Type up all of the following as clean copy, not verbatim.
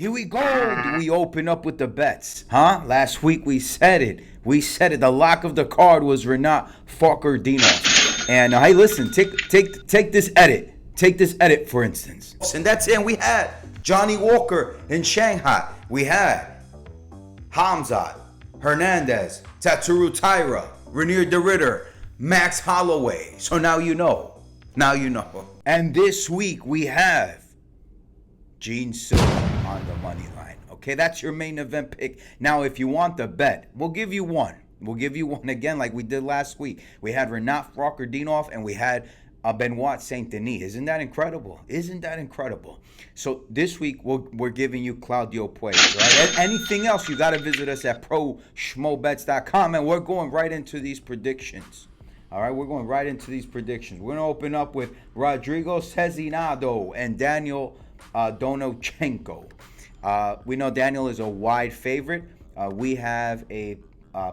Here we go. Do we open up with the bets? Huh? Last week we said it. We said it. The lock of the card was Renat Fakardinov. And hey, listen, take this edit. Take this edit, for instance. And that's it. And we had Johnny Walker in Shanghai. We had Hamzat, Hernandez, Tatsuru Taira, Rainier DeRitter, Max Holloway. So now you know. Now you know. And this week we have Gene Silva on the money line. Okay, that's your main event pick. Now, if you want the bet, we'll give you one. We'll give you one again like we did last week. We had Renat Fakardinov and we had Benoit Saint Denis. Isn't that incredible? Isn't that incredible? So this week we're giving you Claudio Puelles, right? Anything else, you got to visit us at proschmobets.com, and we're going right into these predictions. All right, we're going right into these predictions. We're going to open up with Rodrigo Cezinado and Daniel Donochenko. We know Daniel is a wide favorite. We have a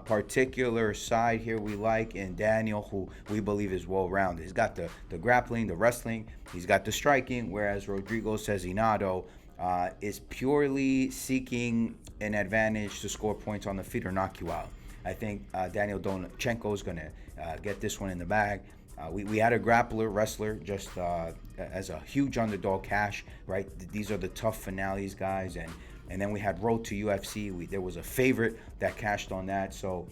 particular side here we like in Daniel, who we believe is well-rounded. He's got the grappling, the wrestling, he's got the striking, whereas Rodrigo Cezinado is purely seeking an advantage to score points on the feet or knock you out. I think Daniel Donochenko is going to get this one in the bag. We had a grappler, wrestler, just as a huge underdog cash, right? These are the tough finales, guys, and then we had Road to UFC. There was a favorite that cashed on that. So,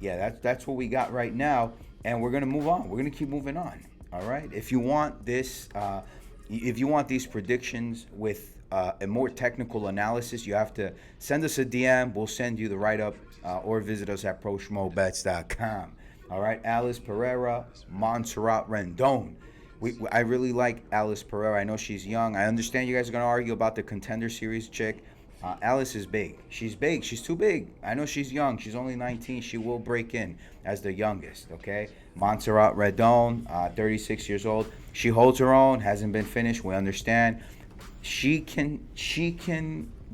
yeah, that's what we got right now, and we're gonna move on. We're gonna keep moving on. All right. If you want this, if you want these predictions with a more technical analysis, you have to send us a DM. We'll send you the write-up, or visit us at proschmobets.com. All right, Alice Pereira, Montserrat Rendon. I really like Alice Pereira. I know she's young. I understand you guys are going to argue about the Contender Series chick. Alice is big. She's big. She's too big. I know she's young. She's only 19. She will break in as the youngest, okay? Montserrat Rendon, 36 years old. She holds her own, hasn't been finished. We understand. She can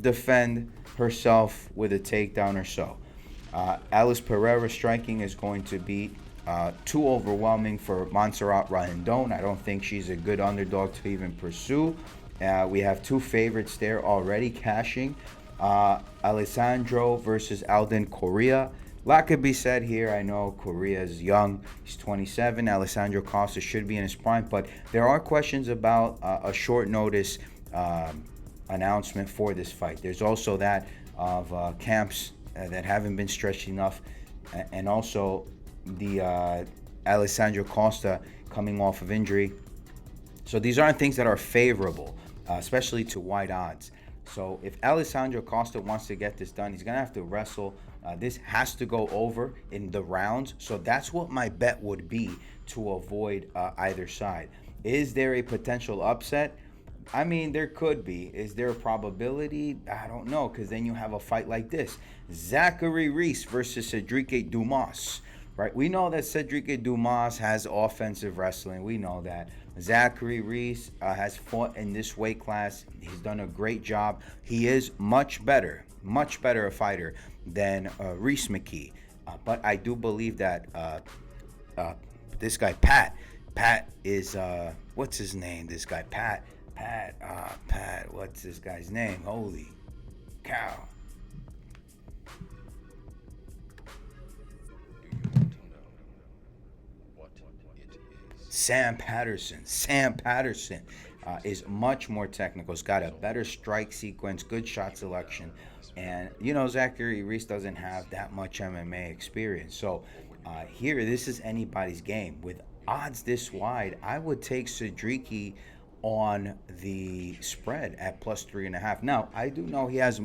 defend herself with a takedown or so. Alice Pereira striking is going to be too overwhelming for Montserrat Rendon. I don't think she's a good underdog to even pursue. We have two favorites there already cashing. Alessandro versus Alden Correa. A lot could be said here. I know Correa is young. He's 27. Alessandro Costa should be in his prime. But there are questions about a short notice announcement for this fight. There's also that of camps that haven't been stretched enough, and also the Alessandro Costa coming off of injury. So these aren't things that are favorable, especially to wide odds. So if Alessandro Costa wants to get this done, he's going to have to wrestle. This has to go over in the rounds. So that's what my bet would be to avoid either side. Is there a potential upset? I mean, there could be. Is there a probability? I don't know, because then you have a fight like this. Zachary Reese versus Cedric Dumas, right? We know that Cedric Dumas has offensive wrestling. We know that. Zachary Reese has fought in this weight class. He's done a great job. He is much better a fighter than Reese McKee. But I do believe that this guy, Pat is, what's his name? This guy, Pat, what's this guy's name? Holy cow. Sam Patterson is much more technical. He's got a better strike sequence, good shot selection. And, you know, Zachary Reese doesn't have that much MMA experience. So here, this is anybody's game. With odds this wide, I would take Cedric on the spread at plus 3.5. Now, I do know he has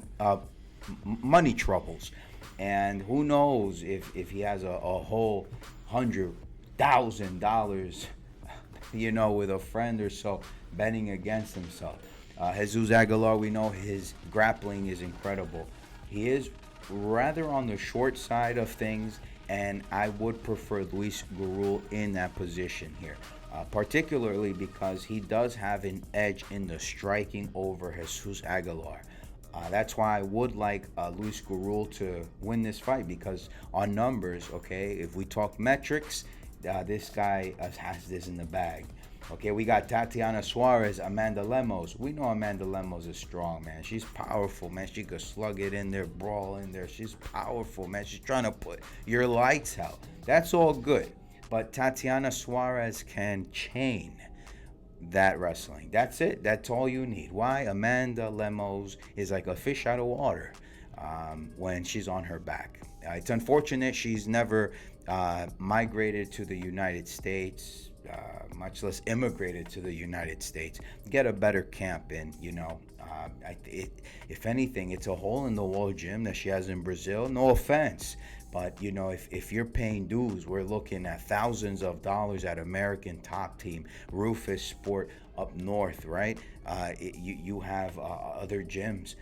money troubles, and who knows if he has a whole $100,000, you know, with a friend or so betting against himself. Jesus Aguilar, we know his grappling is incredible. He is rather on the short side of things, and I would prefer Luis Gurul in that position here. Particularly because he does have an edge in the striking over Jesus Aguilar. That's why I would like Luis Gurul to win this fight, because on numbers, okay, if we talk metrics, this guy has this in the bag. Okay, we got Tatiana Suarez, Amanda Lemos. We know Amanda Lemos is strong, man. She's powerful, man. She could slug it in there, brawl in there. She's powerful, man. She's trying to put your lights out. That's all good. But Tatiana Suarez can chain that wrestling. That's it. That's all you need. Why? Amanda Lemos is like a fish out of water when she's on her back. It's unfortunate she's never migrated to the United States, much less immigrated to the United States. Get a better camp in, if anything, it's a hole in the wall gym that she has in Brazil. No offense. But, if you're paying dues, we're looking at thousands of dollars at American Top Team, Rufus Sport up north, right? You have other gyms,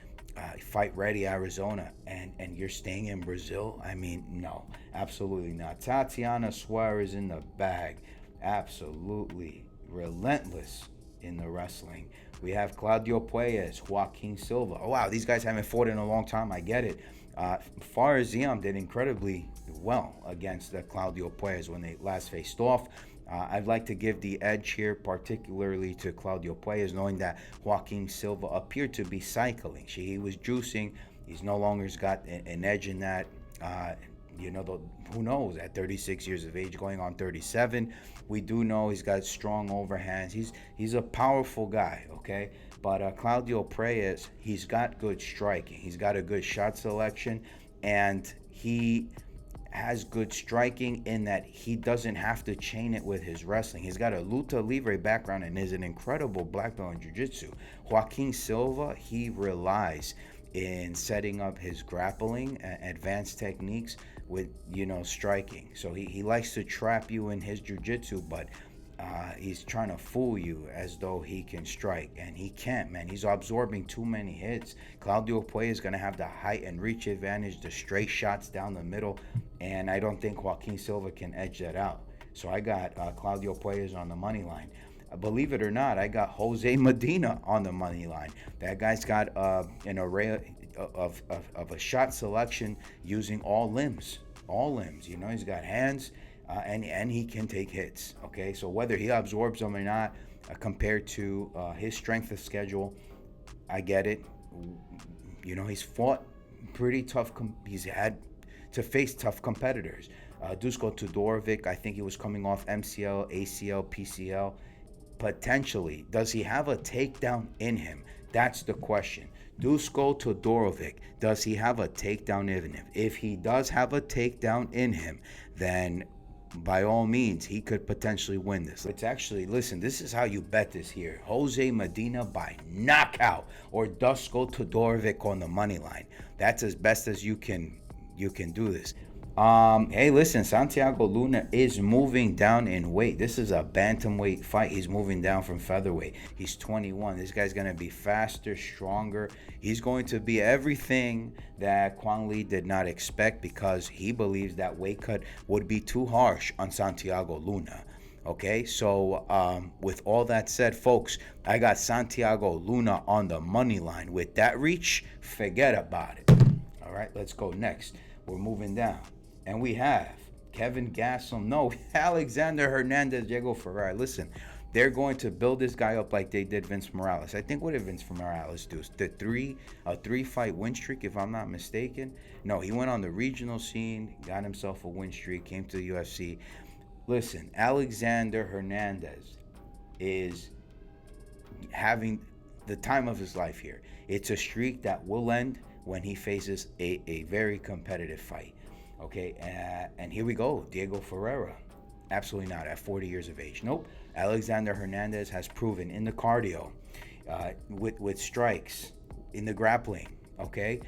Fight Ready Arizona, and you're staying in Brazil? I mean, no, absolutely not. Tatiana Suarez in the bag, absolutely relentless in the wrestling. We have Claudio Puelles, Joaquin Silva. Oh, wow, these guys haven't fought in a long time. I get it. Farziam did incredibly well against Claudio Puelles when they last faced off. I'd like to give the edge here, particularly to Claudio Puelles, knowing that Joaquin Silva appeared to be cycling. He was juicing. He's no longer got an edge in that. Who knows? At 36 years of age, going on 37, we do know he's got strong overhands. He's a powerful guy, okay? But Claudio Puelles, he's got good striking. He's got a good shot selection, and he has good striking in that he doesn't have to chain it with his wrestling. He's got a luta libre background and is an incredible black belt in jiu-jitsu. Joaquin Silva, he relies in setting up his grappling advanced techniques with striking. So he likes to trap you in his jiu-jitsu, but he's trying to fool you as though he can strike, and he can't, man. He's absorbing too many hits. Claudio Puelles is going to have the height and reach advantage, the straight shots down the middle, and I don't think Joaquin Silva can edge that out. So I got Claudio Puelles on the money line. Believe it or not, I got Jose Medina on the money line. That guy's got an array of a shot selection using all limbs. He's got hands, and he can take hits. Okay, so whether he absorbs them or not, compared to his strength of schedule, I get it. He's fought pretty tough. He's had to face tough competitors. Dusko Todorovic, I think he was coming off MCL, ACL, PCL. Potentially, does he have a takedown in him? That's the question. Dusko Todorovic, does he have a takedown in him? If he does have a takedown in him, then by all means, he could potentially win this. It's actually, listen, this is how you bet this here. Jose Medina by knockout, or Dusko Todorovic on the money line. That's as best as you can do this. Hey, listen, Santiago Luna is moving down in weight. This is a bantamweight fight. He's moving down from featherweight. He's 21. This guy's going to be faster, stronger. He's going to be everything that Kwang Lee did not expect, because he believes that weight cut would be too harsh on Santiago Luna. Okay, so with all that said, folks, I got Santiago Luna on the money line. With that reach, forget about it. All right, let's go next. We're moving down. And we have Kevin Gastelum. No, Alexander Hernandez, Diego Ferreira. Listen, they're going to build this guy up like they did Vince Morales. I think, what did Vince Morales do? A three-fight win streak, if I'm not mistaken. No, he went on the regional scene, got himself a win streak, came to the UFC. Listen, Alexander Hernandez is having the time of his life here. It's a streak that will end when he faces a very competitive fight. Okay, and here we go. Diego Ferreira, absolutely not at 40 years of age. Nope. Alexander Hernandez has proven in the cardio, with strikes, in the grappling, okay,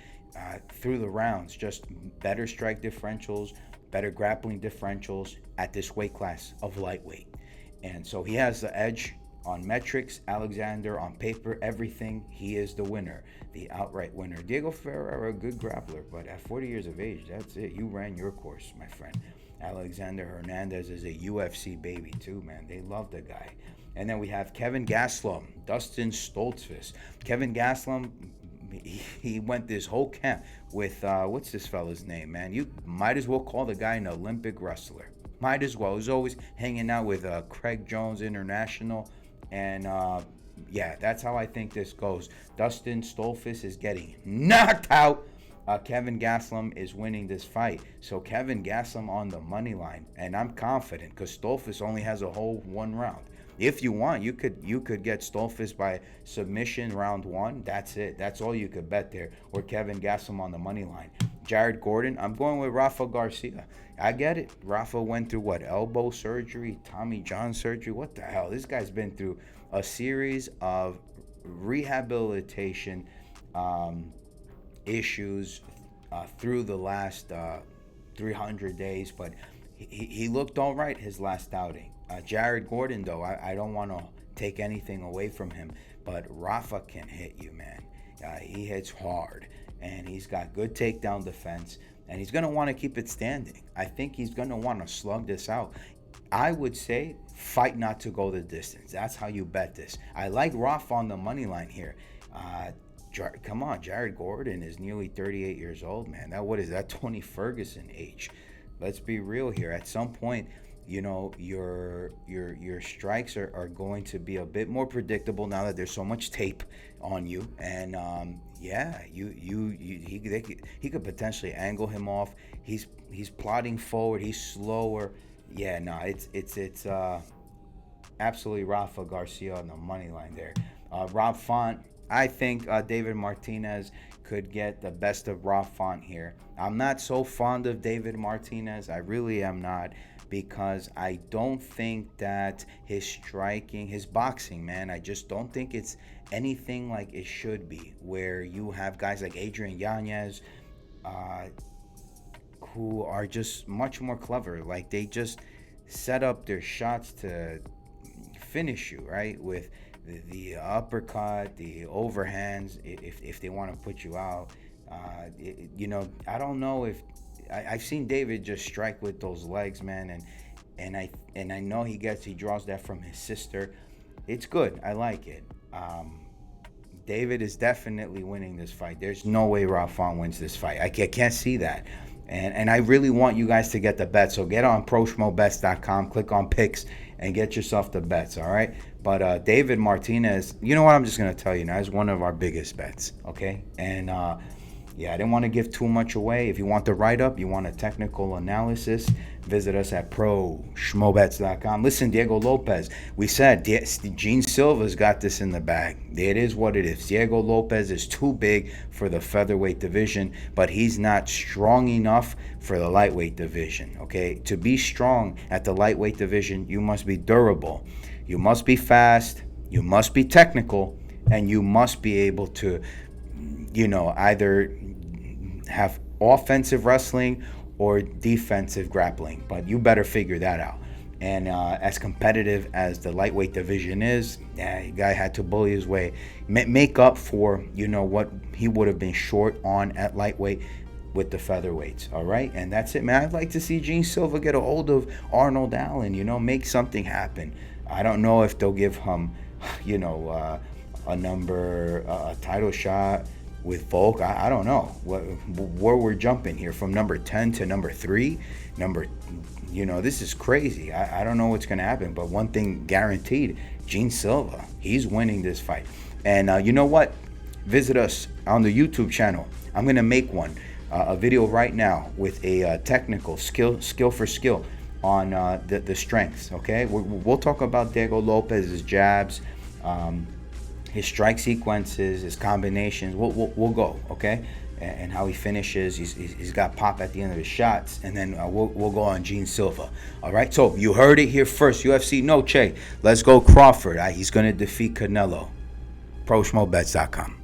through the rounds, just better strike differentials, better grappling differentials at this weight class of lightweight. And so he has the edge on metrics. Alexander, on paper, everything, he is the winner, the outright winner. Diego Ferreira, a good grappler, but at 40 years of age, that's it. You ran your course, my friend. Alexander Hernandez is a UFC baby too, man. They love the guy. And then we have Kevin Gastelum, Dustin Stoltzfus. Kevin Gastelum, he went this whole camp with, what's this fella's name, man? You might as well call the guy an Olympic wrestler. Might as well. He's always hanging out with Craig Jones International. And yeah, that's how I think this goes. Dustin Stolfus is getting knocked out. Kevin Gastelum is winning this fight. So Kevin Gastelum on the money line. And I'm confident because Stolfus only has a whole 1 round. If you want, you could get Stolfus by submission round 1. That's it. That's all you could bet there. Or Kevin Gastelum on the money line. Jared Gordon, I'm going with Rafa Garcia. I get it. Rafa went through what? Elbow surgery, Tommy John surgery. What the hell? This guy's been through a series of rehabilitation issues through the last 300 days, but he looked all right his last outing. Jared Gordon, though, I don't want to take anything away from him, but Rafa can hit you, man. He hits hard, and he's got good takedown defense, and he's going to want to keep it standing. I think he's going to want to slug this out. I would say fight not to go the distance. That's how you bet this. I like Rafa on the money line here. Come on, Jared Gordon is nearly 38 years old, man. What is that? Tony Ferguson age. Let's be real here. At some point, you know, your strikes are going to be a bit more predictable now that there's so much tape on you. And yeah, he could potentially angle him off. He's plodding forward. He's slower. Yeah, no, it's absolutely Rafa Garcia on the money line there. Rob Font, I think David Martinez could get the best of Rob Font here. I'm not so fond of David Martinez. I really am not, because I don't think that his striking, his boxing, man, I just don't think it's anything like it should be, where you have guys like Adrian Yanez who are just much more clever. Like, they just set up their shots to finish you, right? With the uppercut, the overhands, if they want to put you out. You know, I don't know if I've seen David just strike with those legs, man, and I know he draws that from his sister. It's good. I like it. David is definitely winning this fight. There's no way Rob Font wins this fight. I can't see that. And I really want you guys to get the bet. So get on proschmobets.com, click on picks, and get yourself the bets, all right? But David Martinez, you know what? I'm just going to tell you now, is one of our biggest bets, okay? And yeah, I didn't want to give too much away. If you want the write-up, you want a technical analysis, visit us at proschmobets.com. Listen, Diego Lopes, we said Gene Silva's got this in the bag. It is what it is. Diego Lopes is too big for the featherweight division, but he's not strong enough for the lightweight division, okay? To be strong at the lightweight division, you must be durable. You must be fast. You must be technical. And you must be able to, you know, either have offensive wrestling or defensive grappling, but you better figure that out. And as competitive as the lightweight division is, the guy had to bully his way, make up for, you know, what he would have been short on at lightweight with the featherweights. All right, and that's it, man. I'd like to see Gene Silva get a hold of Arnold Allen, you know, make something happen. I don't know if they'll give him, you know, a title shot with Volk. I don't know where we're jumping here from number 10 to number 3. You know, this is crazy. I don't know what's going to happen, but one thing guaranteed, Gene Silva, he's winning this fight. And you know what? Visit us on the YouTube channel. I'm going to make a video right now with a technical skill for skill on the strengths, okay? We'll talk about Diego Lopes' jabs, his strike sequences, his combinations. We'll go, okay? And how he finishes. He's got pop at the end of his shots. And then we'll go on Gene Silva. All right? So you heard it here first. UFC Noche. Let's go Crawford. He's going to defeat Canelo. proschmobets.com.